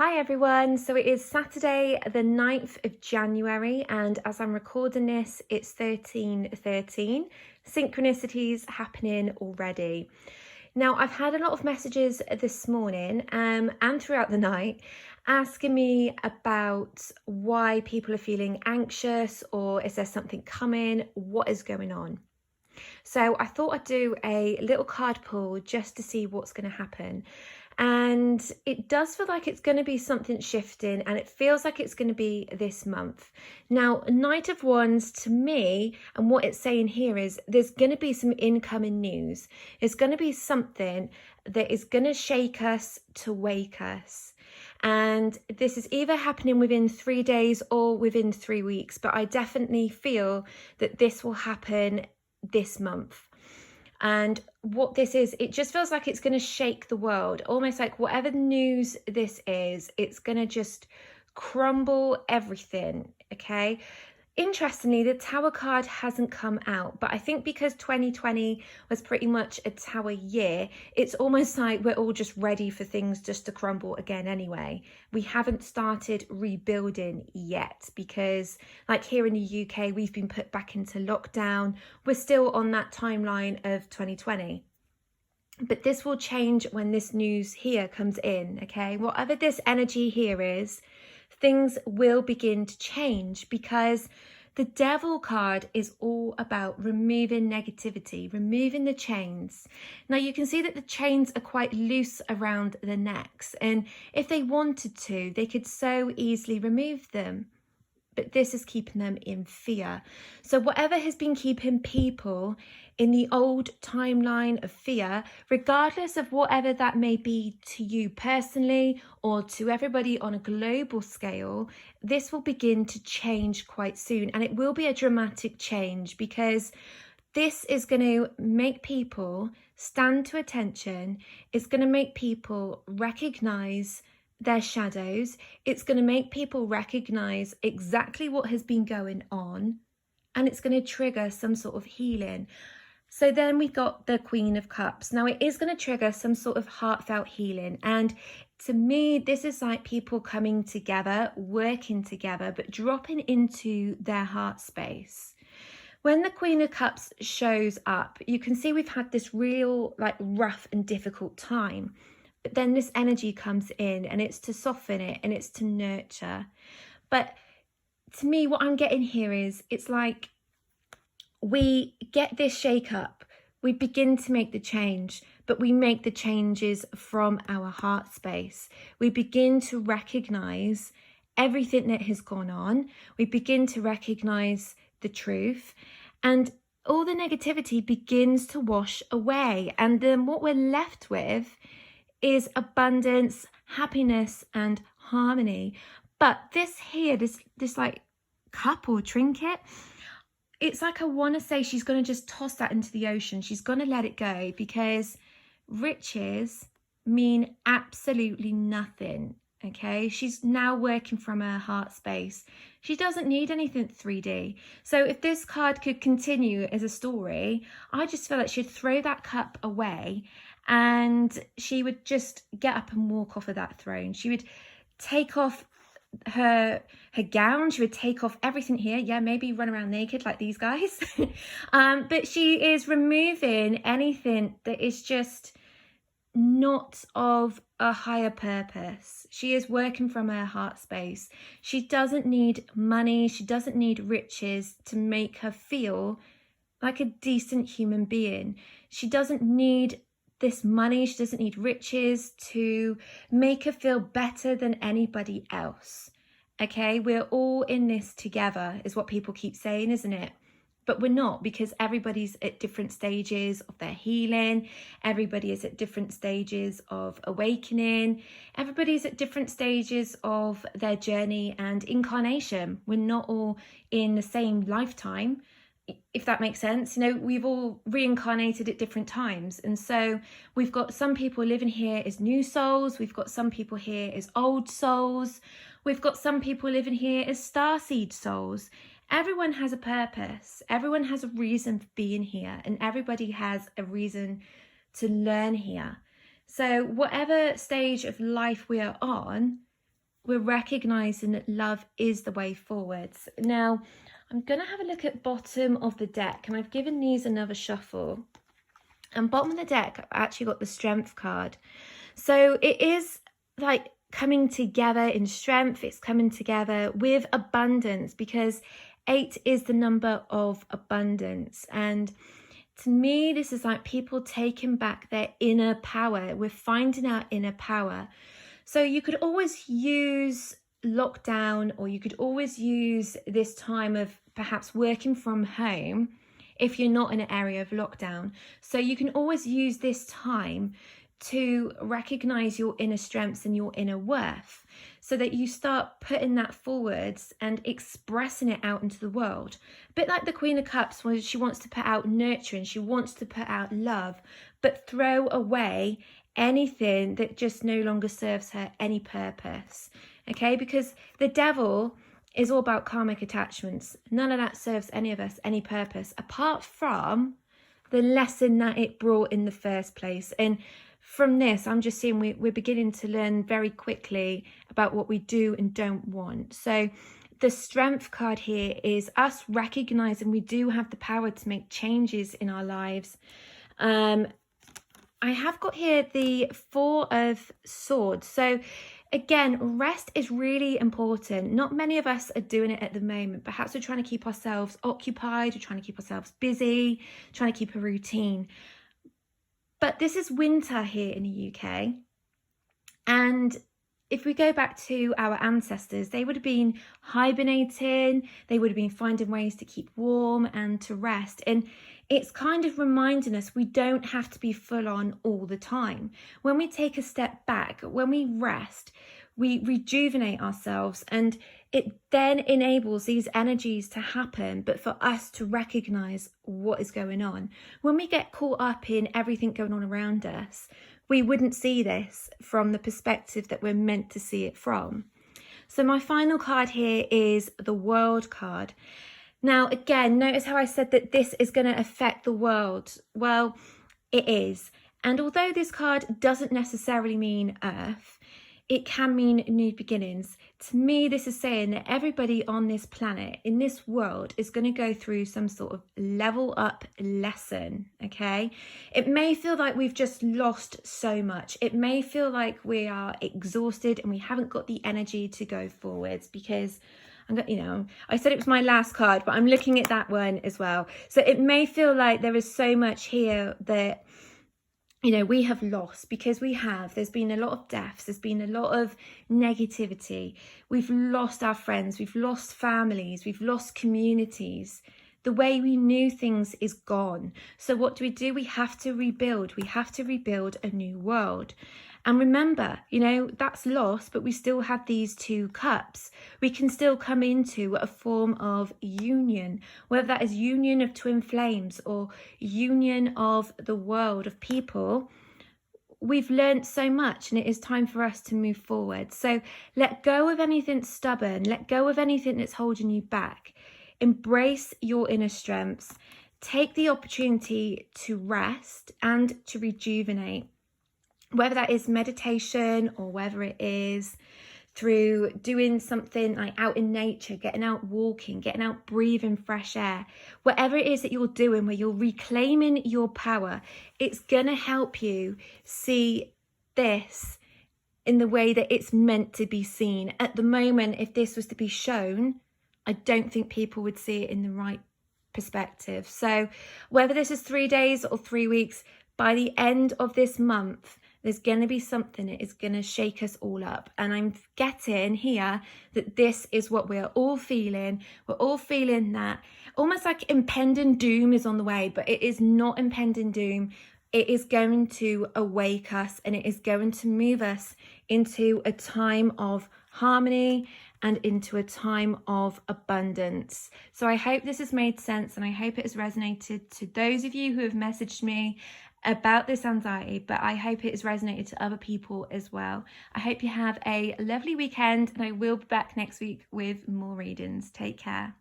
Hi everyone, so it is Saturday the 9th of January and as I'm recording this it's 13:13. Synchronicities happening already. Now I've had a lot of messages this morning and throughout the night asking me about why people are feeling anxious, or is there something coming, what is going on. So I thought I'd do a little card pull just to see what's going to happen. And it does feel like it's going to be something shifting, and it feels like it's going to be this month. Now, Knight of Wands to me, and what it's saying here is there's going to be some incoming news. It's going to be something that is going to shake us to wake us. And this is either happening within 3 days or within 3 weeks, but I definitely feel that this will happen this month. And what this is, it just feels like it's going to shake the world, almost like whatever news this is, it's going to just crumble everything. Okay. Interestingly, the Tower card hasn't come out, but I think because 2020 was pretty much a Tower year, it's almost like we're all just ready for things just to crumble again anyway. We haven't started rebuilding yet because, like here in the UK, we've been put back into lockdown. We're still on that timeline of 2020. But this will change when this news here comes in, okay? Whatever this energy here is, things will begin to change because the Devil card is all about removing negativity, removing the chains. Now you can see that the chains are quite loose around the necks, and if they wanted to, they could so easily remove them. But this is keeping them in fear. So whatever has been keeping people in the old timeline of fear, regardless of whatever that may be to you personally or to everybody on a global scale, this will begin to change quite soon. And it will be a dramatic change because this is going to make people stand to attention. It's going to make people recognize their shadows. It's going to make people recognize exactly what has been going on, and it's going to trigger some sort of healing. So then we got the Queen of Cups. Now it is going to trigger some sort of heartfelt healing, and to me this is like people coming together, working together, but dropping into their heart space. When the Queen of Cups shows up, you can see we've had this real like rough and difficult time. But then this energy comes in and it's to soften it and it's to nurture. But to me, what I'm getting here is it's like we get this shake up, we begin to make the change, but we make the changes from our heart space. We begin to recognize everything that has gone on. We begin to recognize the truth, and all the negativity begins to wash away. And then what we're left with is abundance, happiness, and harmony. But this here, this like cup or trinket, it's like I want to say she's going to just toss that into the ocean. She's going to let it go because riches mean absolutely nothing. Okay, she's now working from her heart space. She doesn't need anything 3D. So if this card could continue as a story, I just feel like she'd throw that cup away and she would just get up and walk off of that throne. She would take off her gown, she would take off everything here, yeah, maybe run around naked like these guys. But she is removing anything that is just not of a higher purpose. She is working from her heart space. She doesn't need money, she doesn't need riches to make her feel like a decent human being. She doesn't need this money, she doesn't need riches to make her feel better than anybody else. Okay, we're all in this together is what people keep saying, isn't it? But we're not, because everybody's at different stages of their healing. Everybody is at different stages of awakening. Everybody's at different stages of their journey and incarnation. We're not all in the same lifetime, if that makes sense. You know, we've all reincarnated at different times. And so we've got some people living here as new souls. We've got some people here as old souls. We've got some people living here as starseed souls. Everyone has a purpose. Everyone has a reason for being here, and everybody has a reason to learn here. So whatever stage of life we are on, we're recognizing that love is the way forwards. Now, I'm going to have a look at bottom of the deck, and I've given these another shuffle. And bottom of the deck, I've actually got the Strength card. So it is like coming together in strength. It's coming together with abundance, because 8 is the number of abundance. And to me, this is like people taking back their inner power. We're finding our inner power. So you could always use lockdown, or you could always use this time of perhaps working from home if you're not in an area of lockdown. So you can always use this time to recognize your inner strengths and your inner worth, so that you start putting that forwards and expressing it out into the world. A bit like the Queen of Cups, where she wants to put out nurturing, she wants to put out love, but throw away anything that just no longer serves her any purpose. Okay, because the devil is all about karmic attachments. None of that serves any of us any purpose, apart from the lesson that it brought in the first place. And from this, I'm just seeing we're beginning to learn very quickly about what we do and don't want. So the Strength card here is us recognizing we do have the power to make changes in our lives. I have got here the 4 of Swords. So again, rest is really important. Not many of us are doing it at the moment. Perhaps we're trying to keep ourselves occupied, we're trying to keep ourselves busy, trying to keep a routine. But this is winter here in the UK. And if we go back to our ancestors, they would have been hibernating, they would have been finding ways to keep warm and to rest. And it's kind of reminding us we don't have to be full on all the time. When we take a step back, when we rest, we rejuvenate ourselves, and it then enables these energies to happen, but for us to recognize what is going on. When we get caught up in everything going on around us, we wouldn't see this from the perspective that we're meant to see it from. So my final card here is the World card. Now, again, notice how I said that this is going to affect the world. Well, it is. And although this card doesn't necessarily mean Earth, it can mean new beginnings. To me, this is saying that everybody on this planet, in this world, is going to go through some sort of level up lesson, okay? It may feel like we've just lost so much. It may feel like we are exhausted and we haven't got the energy to go forwards, because I said it was my last card, but I'm looking at that one as well. So it may feel like there is so much here that, we have lost, because there's been a lot of deaths, there's been a lot of negativity. We've lost our friends, we've lost families, we've lost communities. The way we knew things is gone. So what do? We have to rebuild. We have to rebuild a new world. And remember, that's lost, but we still have these 2 cups. We can still come into a form of union, whether that is union of twin flames or union of the world of people. We've learned so much, and it is time for us to move forward. So let go of anything stubborn, let go of anything that's holding you back. Embrace your inner strengths. Take the opportunity to rest and to rejuvenate. Whether that is meditation, or whether it is through doing something like out in nature, getting out walking, getting out breathing fresh air, whatever it is that you're doing where you're reclaiming your power, it's going to help you see this in the way that it's meant to be seen. At the moment, if this was to be shown, I don't think people would see it in the right perspective. So whether this is 3 days or 3 weeks, by the end of this month, there's going to be something that is going to shake us all up. And I'm getting here that this is what we're all feeling. We're all feeling that almost like impending doom is on the way, but it is not impending doom. It is going to awake us, and it is going to move us into a time of harmony and into a time of abundance. So I hope this has made sense, and I hope it has resonated to those of you who have messaged me about this anxiety, but I hope it has resonated to other people as well. I hope you have a lovely weekend, and I will be back next week with more readings. Take care.